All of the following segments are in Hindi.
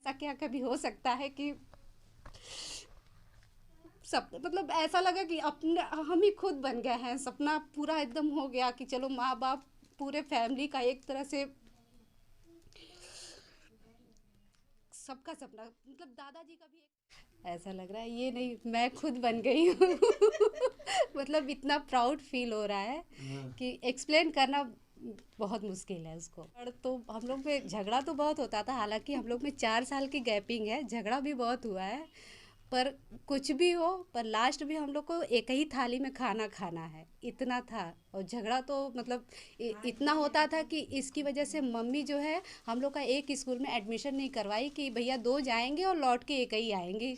ऐसा क्या कभी हो सकता है कि सब मतलब ऐसा लगा कि अपने हम ही खुद बन गए हैं, सपना पूरा एकदम हो गया कि चलो माँ बाप पूरे फैमिली का एक तरह से सबका सपना, मतलब दादाजी का भी एक ऐसा लग रहा है, ये नहीं मैं खुद बन गई हूँ। मतलब इतना प्राउड फील हो रहा है कि एक्सप्लेन करना बहुत मुश्किल है उसको। और तो हम लोग में झगड़ा तो बहुत होता था, हालांकि हम लोग में 4 साल की गैपिंग है, झगड़ा भी बहुत हुआ है। पर कुछ भी हो, पर लास्ट में हम लोग को एक ही थाली में खाना खाना है, इतना था। और झगड़ा तो मतलब इतना होता था कि इसकी वजह से मम्मी जो है हम लोग का एक स्कूल में एडमिशन नहीं करवाई कि भैया दो जाएंगे और लौट के एक ही आएंगे।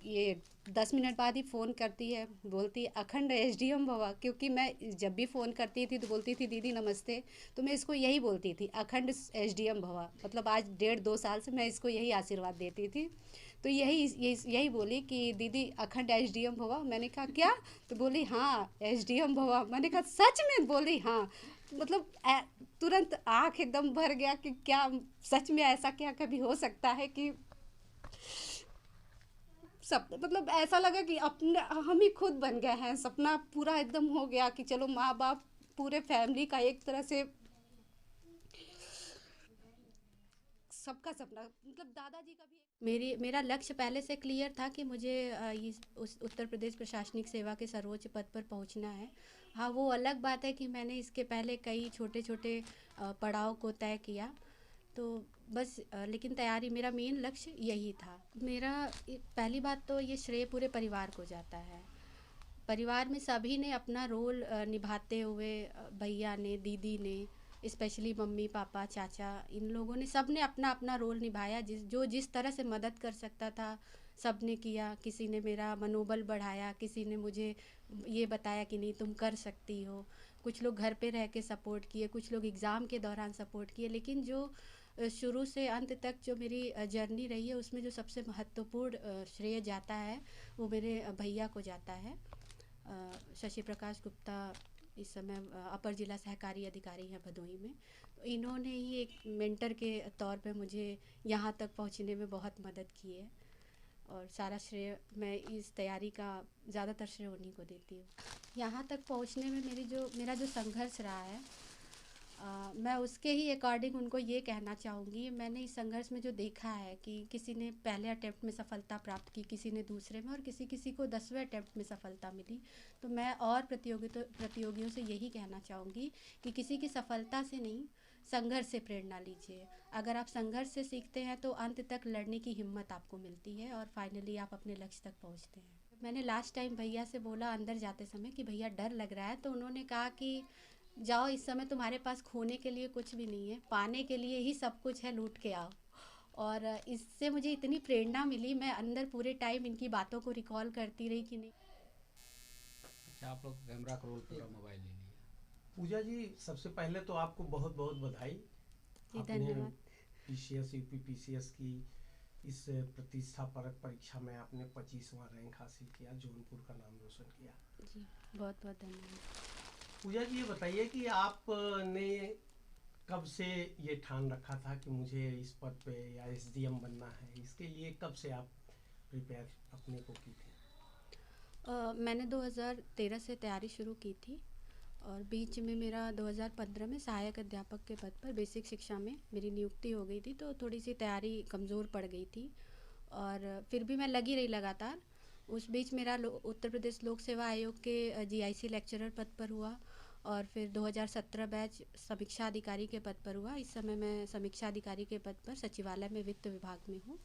ये 10 मिनट बाद ही फ़ोन करती है, बोलती है अखंड एसडीएम भवा, क्योंकि मैं जब भी फ़ोन करती थी तो बोलती थी दीदी नमस्ते, तो मैं इसको यही बोलती थी अखंड एसडीएम भवा, मतलब आज 1.5-2 साल से मैं इसको यही आशीर्वाद देती थी। तो यही बोली कि दीदी अखंड एसडीएम भवा, मैंने कहा क्या, तो बोली हाँ एसडीएम भवा, मैंने कहा सच में, बोली हाँ। मतलब तुरंत आँख एकदम भर गया कि क्या सच में ऐसा क्या कभी हो सकता है कि सब मतलब ऐसा लगा कि अपने हम ही खुद बन गए हैं, सपना पूरा एकदम हो गया कि चलो माँ बाप पूरे फैमिली का एक तरह से सबका सपना, मतलब दादाजी का भी मेरा लक्ष्य पहले से क्लियर था कि मुझे उस उत्तर प्रदेश प्रशासनिक सेवा के सर्वोच्च पद पर पहुंचना है। हाँ, वो अलग बात है कि मैंने इसके पहले कई छोटे छोटे पड़ाव को तय किया। तो बस लेकिन तैयारी, मेरा मेन लक्ष्य यही था। मेरा पहली बात तो ये श्रेय पूरे परिवार को जाता है। परिवार में सभी ने अपना रोल निभाते हुए, भैया ने, दीदी ने, स्पेशली मम्मी पापा चाचा, इन लोगों ने, सब ने अपना अपना रोल निभाया। जिस तरह से मदद कर सकता था सब ने किया। किसी ने मेरा मनोबल बढ़ाया, किसी ने मुझे ये बताया कि नहीं तुम कर सकती हो। कुछ लोग घर पे रह के सपोर्ट किए, कुछ लोग एग्ज़ाम के दौरान सपोर्ट किए। लेकिन जो शुरू से अंत तक जो मेरी जर्नी रही है उसमें जो सबसे महत्वपूर्ण श्रेय जाता है वो मेरे भैया को जाता है। शशि प्रकाश गुप्ता इस समय अपर जिला सहकारी अधिकारी हैं भदोही में। तो इन्होंने ही एक मेंटर के तौर पे मुझे यहाँ तक पहुँचने में बहुत मदद की है। और सारा श्रेय मैं इस तैयारी का ज़्यादातर श्रेय उन्हीं को देती हूँ। यहाँ तक पहुँचने में मेरा जो संघर्ष रहा है, मैं उसके ही अकॉर्डिंग उनको ये कहना चाहूँगी। मैंने इस संघर्ष में जो देखा है कि किसी ने पहले अटेम्प्ट में सफलता प्राप्त की, किसी ने दूसरे में, और किसी किसी को 10वें अटेम्प्ट में सफलता मिली। तो मैं और प्रतियोगियों से यही कहना चाहूँगी कि किसी की सफलता से नहीं, संघर्ष से प्रेरणा लीजिए। अगर आप संघर्ष से सीखते हैं तो अंत तक लड़ने की हिम्मत आपको मिलती है और फाइनली आप अपने लक्ष्य तक पहुँचते हैं। मैंने लास्ट टाइम भैया से बोला अंदर जाते समय कि भैया डर लग रहा है, तो उन्होंने कहा कि जाओ, इस समय तुम्हारे पास खोने के लिए कुछ भी नहीं है, पाने के लिए ही सब कुछ है, लूट के आओ। और इससे मुझे इतनी प्रेरणा मिली, मैं अंदर पूरे टाइम इनकी बातों को रिकॉल करती रही कि नहीं। अच्छा, आप लोग कैमरा का रोल पूरा मोबाइल ले लिया। पूजा जी, सबसे पहले तो आपको बहुत बहुत बधाई। जी आपने धन्यवाद। पीसीएस यूपी पीसीएस की इस प्रतिष्ठा परक परीक्षा में आपने 25वां रैंक हासिल किया, जौनपुर का नाम रोशन किया। जी बहुत बहुत धन्यवाद। पूजा जी, ये बताइए कि आपने कब से ये ठान रखा था कि मुझे इस पद पे या एसडीएम बनना है? इसके लिए कब से आप प्रिपेयर अपने को की थी? मैंने 2013 से तैयारी शुरू की थी और बीच में मेरा 2015 में सहायक अध्यापक के पद पर बेसिक शिक्षा में मेरी नियुक्ति हो गई थी, तो थोड़ी सी तैयारी कमज़ोर पड़ गई थी। और फिर भी मैं लगी रही लगातार। उस बीच मेरा उत्तर प्रदेश लोक सेवा आयोग के जीआईसी लेक्चरर पद पर हुआ और फिर 2017 बैच समीक्षा अधिकारी के पद पर हुआ। इस समय मैं समीक्षा अधिकारी के पद पर सचिवालय में वित्त विभाग में हूँ।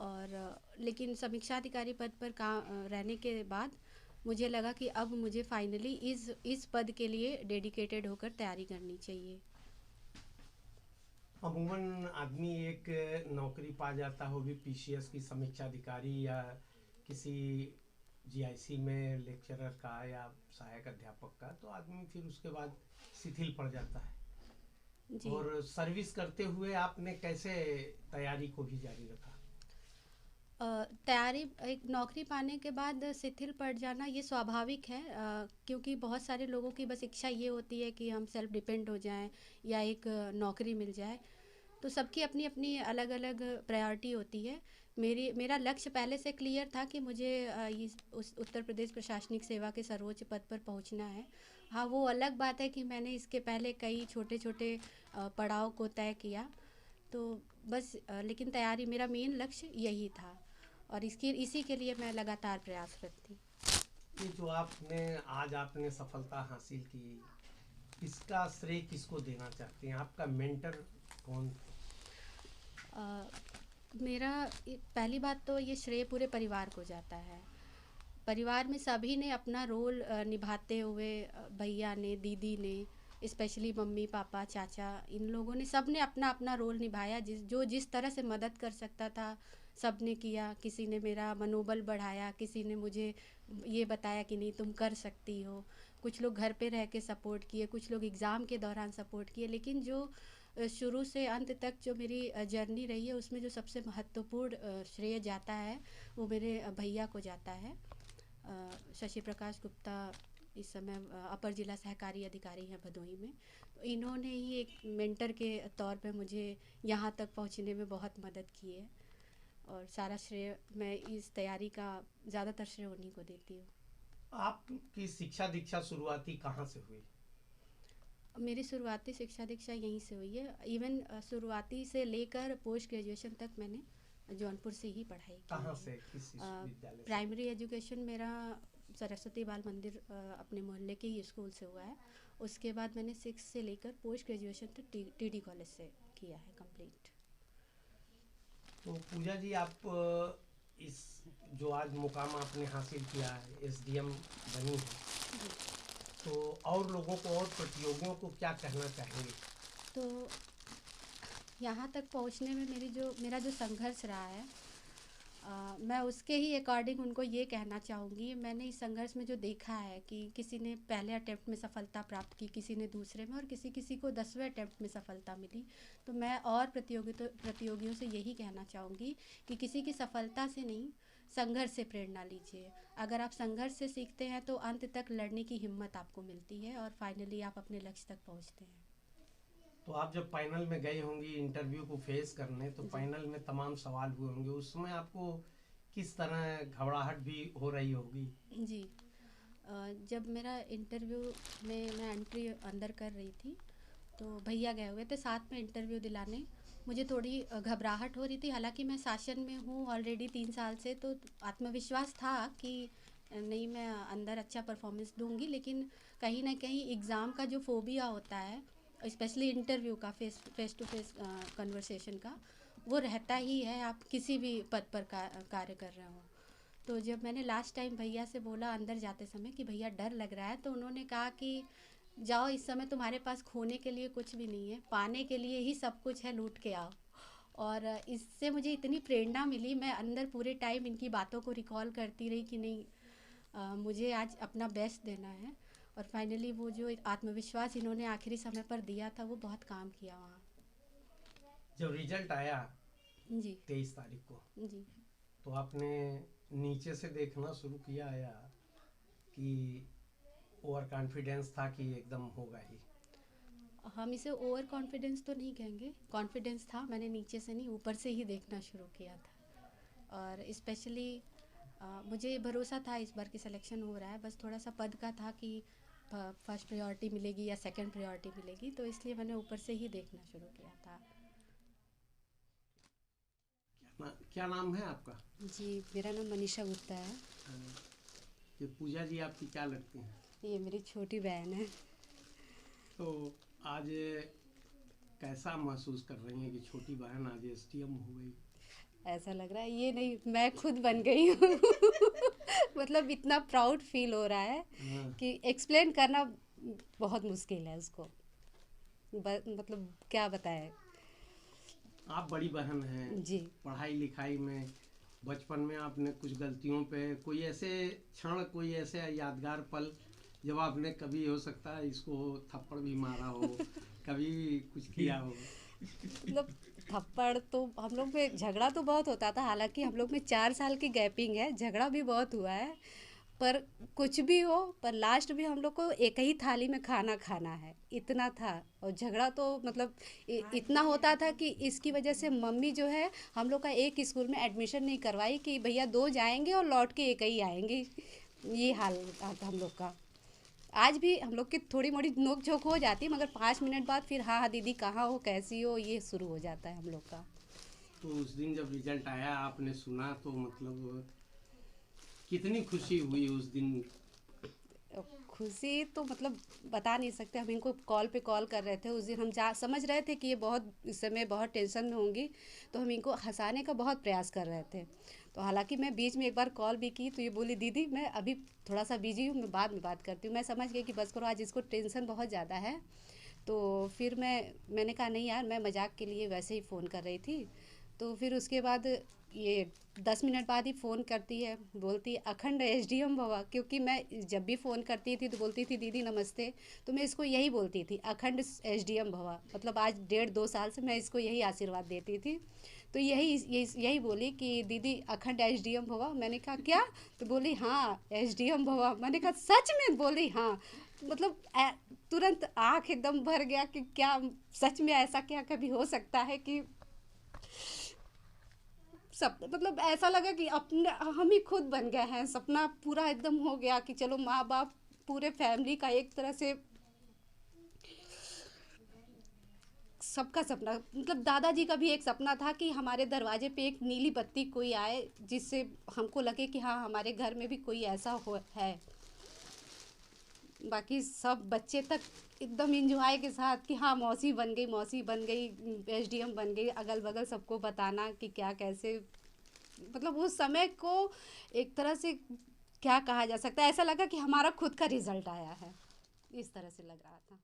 और लेकिन समीक्षा अधिकारी पद पर काम रहने के बाद मुझे लगा कि अब मुझे फाइनली इस पद के लिए डेडिकेटेड होकर तैयारी करनी चाहिए। अमूमन आदमी एक नौकरी पा जाता हो भी पीसीएस की समीक्षा अधिकारी या किसी जीआईसी में लेक्चरर का या सहायक अध्यापक का, तो आदमी फिर उसके बाद शिथिल पड़ जाता है। जी। और सर्विस करते हुए आपने कैसे तैयारी को भी जारी रखा? तैयारी, एक नौकरी पाने के बाद शिथिल पड़ जाना ये स्वाभाविक है, क्योंकि बहुत सारे लोगों की बस इच्छा ये होती है कि हम सेल्फ डिपेंड हो जाएं या एक नौकरी मिल जाए। तो सबकी अपनी अपनी अलग अलग प्रायोरिटी होती है। मेरा लक्ष्य पहले से क्लियर था कि मुझे उस उत्तर प्रदेश प्रशासनिक सेवा के सर्वोच्च पद पर पहुंचना है। हाँ, वो अलग बात है कि मैंने इसके पहले कई छोटे छोटे पड़ाव को तय किया। तो बस लेकिन तैयारी, मेरा मेन लक्ष्य यही था और इसी के लिए मैं लगातार प्रयासरत थी। ये जो आपने सफलता हासिल की, इसका श्रेय किसको देना चाहते हैं? आपका मेंटर कौन? मेरा पहली बात तो ये श्रेय पूरे परिवार को जाता है। परिवार में सभी ने अपना रोल निभाते हुए, भैया ने, दीदी ने, स्पेशली मम्मी पापा चाचा, इन लोगों ने, सब ने अपना अपना रोल निभाया। जिस तरह से मदद कर सकता था सब ने किया। किसी ने मेरा मनोबल बढ़ाया, किसी ने मुझे ये बताया कि नहीं तुम कर सकती हो। कुछ लोग घर पे रह के सपोर्ट किए, कुछ लोग एग्ज़ाम के दौरान सपोर्ट किए। लेकिन जो शुरू से अंत तक जो मेरी जर्नी रही है उसमें जो सबसे महत्वपूर्ण श्रेय जाता है वो मेरे भैया को जाता है। शशि प्रकाश गुप्ता इस समय अपर जिला सहकारी अधिकारी हैं भदोही में। तो इन्होंने ही एक मेंटर के तौर पे मुझे यहाँ तक पहुँचने में बहुत मदद की है और सारा श्रेय मैं इस तैयारी का ज़्यादातर श्रेय उन्हीं को देती हूँ। आपकी शिक्षा दीक्षा शुरुआती कहाँ से हुई? मेरी शुरुआती शिक्षा दीक्षा यहीं से हुई है। इवन शुरुआती से लेकर पोस्ट ग्रेजुएशन तक मैंने जौनपुर से ही पढ़ाई की। कहाँ से, किस विद्यालय से? प्राइमरी एजुकेशन मेरा सरस्वती बाल मंदिर अपने मोहल्ले के ही स्कूल से हुआ है। उसके बाद मैंने 6 से लेकर पोस्ट ग्रेजुएशन तक टीडी कॉलेज से किया है कंप्लीट। तो पूजा जी, आप इस जो आज मुकाम आपने हासिल किया है, एसडीएम बनी है, तो और लोगों को और प्रतियोगियों को क्या कहना चाहेंगे? तो यहाँ तक पहुँचने में मेरा जो संघर्ष रहा है, मैं उसके ही अकॉर्डिंग उनको ये कहना चाहूँगी। मैंने इस संघर्ष में जो देखा है कि किसी ने पहले अटेम्प्ट में सफलता प्राप्त की, किसी ने दूसरे में, और किसी को 10वें अटेम्प्ट में सफलता मिली। तो मैं और प्रतियोगियों से यही कहना चाहूँगी कि किसी की सफलता से नहीं, संघर्ष से प्रेरणा लीजिए। अगर आप संघर्ष से सीखते हैं तो अंत तक लड़ने की हिम्मत आपको मिलती है और फाइनली आप अपने लक्ष्य तक पहुँचते हैं। तो आप जब फाइनल में गई होंगी इंटरव्यू को फेस करने, तो फाइनल में तमाम सवाल हुए होंगे, उस समय आपको किस तरह घबराहट भी हो रही होगी? जी, जब मेरा इंटरव्यू में मैं एंट्री अंदर कर रही थी तो भैया गए हुए थे साथ में इंटरव्यू दिलाने। मुझे थोड़ी घबराहट हो रही थी, हालांकि मैं शासन में हूँ ऑलरेडी 3 साल से, तो आत्मविश्वास था कि नहीं मैं अंदर अच्छा परफॉर्मेंस दूंगी। लेकिन कहीं ना कहीं एग्ज़ाम का जो फोबिया होता है, स्पेशली इंटरव्यू का, फेस टू फेस कन्वर्सेशन का, वो रहता ही है, आप किसी भी पद पर कार्य कर रहे हो। तो जब मैंने लास्ट टाइम भैया से बोला अंदर जाते समय कि भैया डर लग रहा है, तो उन्होंने कहा कि जाओ, इस समय तुम्हारे पास खोने के लिए कुछ भी नहीं है, पाने के लिए ही सब कुछ है, लूट के आओ। और इससे मुझे इतनी प्रेरणा मिली, मैं अंदर पूरे टाइम इनकी बातों को रिकॉल करती रही कि नहीं मुझे आज अपना बेस्ट देना है। और फाइनली वो जो आत्मविश्वास इन्होंने आखिरी समय पर दिया था वो बहुत काम किया वहाँ। जब रिजल्ट आया जी 23 तारीख को, जी, तो आपने नीचे से देखना शुरू किया या कि ओवर कॉन्फिडेंस था कि एकदम होगा ही? हम इसे ओवर कॉन्फिडेंस तो नहीं कहेंगे, कॉन्फिडेंस था। मैंने नीचे से नहीं ऊपर से ही देखना शुरू किया था। और स्पेशली मुझे भरोसा था इस बार की सिलेक्शन हो रहा है, बस थोड़ा सा पद का था कि फर्स्ट प्रायोरिटी मिलेगी या सेकंड प्रायोरिटी मिलेगी, तो इसलिए मैंने ऊपर से ही देखना शुरू किया था। क्या नाम है आपका? जी, मेरा नाम मनीषा गुप्ता है। ये पूजा जी आपकी क्या लगती हैं? ये मेरी छोटी बहन है। तो आज कैसा महसूस कर रही हैं कि छोटी बहन आज एसडीएम हो गई? ऐसा लग रहा है ये नहीं, मैं खुद बन गई हूँ। मतलब इतना प्राउड फील हो रहा है कि एक्सप्लेन करना बहुत मुश्किल है उसको, मतलब क्या बताएं। आप बड़ी बहन हैं जी, पढ़ाई लिखाई में बचपन में आपने कुछ गलतियों पे, कोई ऐसे क्षण, कोई ऐसे यादगार पल जब आपने कभी हो सकता है इसको थप्पड़ भी मारा हो, कभी कुछ किया हो? मतलब थप्पड़ तो हम लोग में झगड़ा तो बहुत होता था, हालांकि हम लोग में 4 साल की गैपिंग है, झगड़ा भी बहुत हुआ है, पर कुछ भी हो, पर लास्ट में हम लोग को एक ही थाली में खाना खाना है, इतना था। और झगड़ा तो मतलब इतना होता था कि इसकी वजह से मम्मी जो है हम लोग का एक स्कूल में एडमिशन नहीं करवाई कि भैया 2 जाएंगे और लौट के एक ही आएंगे। ये हाल था हम लोग का। आज भी हम लोग की थोड़ी मोड़ी नोक झोंक हो जाती है, मगर 5 मिनट बाद फिर हाँ हाँ दीदी कहाँ हो, कैसी हो, ये शुरू हो जाता है हम लोग का। तो उस दिन जब रिजल्ट आया आपने सुना तो मतलब कितनी खुशी हुई उस दिन? खुशी तो मतलब बता नहीं सकते। हम इनको कॉल पे कॉल कर रहे थे उस दिन, हम जा समझ रहे थे कि ये बहुत इस समय बहुत टेंशन में होंगी, तो हम इनको हंसाने का बहुत प्रयास कर रहे थे। तो हालांकि मैं बीच में एक बार कॉल भी की तो ये बोली दीदी मैं अभी थोड़ा सा बिजी हूँ, मैं बाद में बात करती हूँ। मैं समझ गई कि बस करो, आज इसको टेंशन बहुत ज़्यादा है। तो फिर मैंने कहा नहीं यार, मैं मजाक के लिए वैसे ही फ़ोन कर रही थी। तो फिर उसके बाद ये 10 मिनट बाद ही फ़ोन करती है, बोलती है अखंड एसडीएम भवा। क्योंकि मैं जब भी फ़ोन करती थी तो बोलती थी दीदी नमस्ते, तो मैं इसको यही बोलती थी अखंड एसडीएम भवा। मतलब आज 1.5-2 साल से मैं इसको यही आशीर्वाद देती थी। तो यही बोली कि दीदी अखंड एसडीएम भवा। मैंने कहा क्या? तो बोली हाँ एसडीएम भवा। मैंने कहा सच में? बोली हाँ। मतलब तुरंत आँख एकदम भर गया कि क्या सच में ऐसा क्या कभी हो सकता है कि सब मतलब ऐसा लगा कि अपने हम ही खुद बन गए हैं। सपना पूरा एकदम हो गया कि चलो माँ बाप पूरे फैमिली का एक तरह से सबका सपना, मतलब दादाजी का भी एक सपना था कि हमारे दरवाजे पे एक नीली बत्ती कोई आए, जिससे हमको लगे कि हाँ हमारे घर में भी कोई ऐसा हो है। बाकी सब बच्चे तक एकदम इंजॉय के साथ कि हाँ मौसी बन गई, मौसी बन गई, एसडीएम बन गई, अगल बगल सबको बताना कि क्या कैसे। मतलब उस समय को एक तरह से क्या कहा जा सकता है, ऐसा लगा कि हमारा खुद का रिजल्ट आया है, इस तरह से लग रहा था।